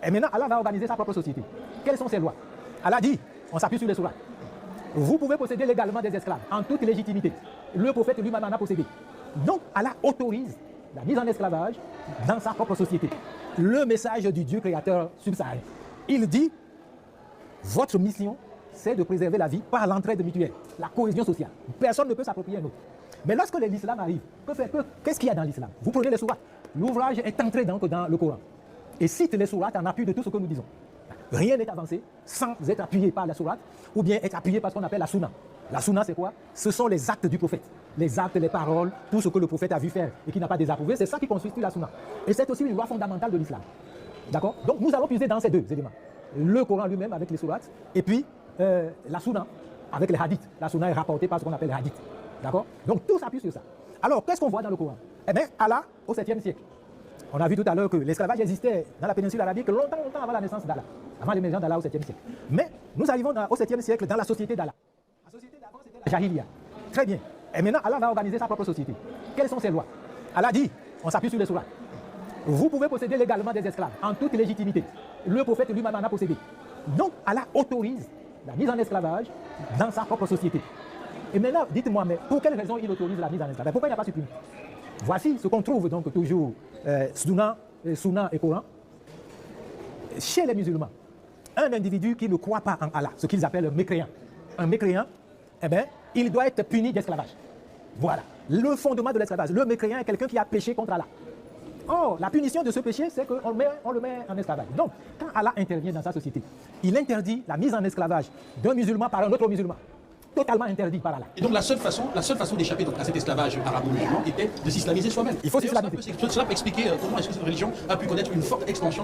Et maintenant, Allah va organiser sa propre société. Quelles sont ses lois? Allah dit, on s'appuie sur les sourates. Vous pouvez posséder légalement des esclaves, en toute légitimité. Le prophète lui-même en a possédé. Donc, Allah autorise la mise en esclavage dans sa propre société. Le message du Dieu créateur subsaharien. Il dit, votre mission, c'est de préserver la vie par l'entraide mutuelle, la cohésion sociale. Personne ne peut s'approprier un autre. Mais lorsque l'islam arrive, qu'est-ce qu'il y a dans l'islam? Vous prenez les sourates. L'ouvrage est entré dans le Coran et cite les sourates en appui de tout ce que nous disons. Rien n'est avancé sans être appuyé par la sourate ou bien être appuyé par ce qu'on appelle la sunna. La sunna, c'est quoi? Ce sont les actes du prophète. Les actes, les paroles, tout ce que le prophète a vu faire et qui n'a pas désapprouvé, c'est ça qui constitue la sunna. Et c'est aussi une loi fondamentale de l'islam. D'accord? Donc nous allons puiser dans ces deux éléments. Le Coran lui-même avec les sourates et puis la sunna avec les hadiths. La sunna est rapportée par ce qu'on appelle les hadiths. D'accord? Donc tout s'appuie sur ça. Alors, qu'est-ce qu'on voit dans le Coran? Eh bien, Allah, au 7e siècle. On a vu tout à l'heure que l'esclavage existait dans la péninsule arabique longtemps avant la naissance d'Allah, avant l'émergence d'Allah au 7e siècle. Mais nous arrivons au 7e siècle dans la société d'Allah. La société d'avant, c'était la Jahiliya. Très bien. Et maintenant, Allah va organiser sa propre société. Quelles sont ses lois? Allah dit, on s'appuie sur les sourates. Vous pouvez posséder légalement des esclaves, en toute légitimité. Le prophète lui-même en a possédé. Donc, Allah autorise la mise en esclavage dans sa propre société. Et maintenant, dites-moi, mais pour quelle raison il autorise la mise en esclavage? Pourquoi il n'a pas supprimé? Voici ce qu'on trouve donc toujours Sunna et Coran. Chez les musulmans, un individu qui ne croit pas en Allah, ce qu'ils appellent un mécréant, eh bien, il doit être puni d'esclavage. Voilà, le fondement de l'esclavage. Le mécréant est quelqu'un qui a péché contre Allah. Or, la punition de ce péché, c'est qu'on le met en esclavage. Donc, quand Allah intervient dans sa société, il interdit la mise en esclavage d'un musulman par un autre musulman. Totalement interdit par Allah. Et donc la seule façon d'échapper à cet esclavage arabo-musulman était de s'islamiser soi-même. Il faut s'islamiser. Cela peut expliquer comment est-ce que cette religion a pu connaître une forte expansion.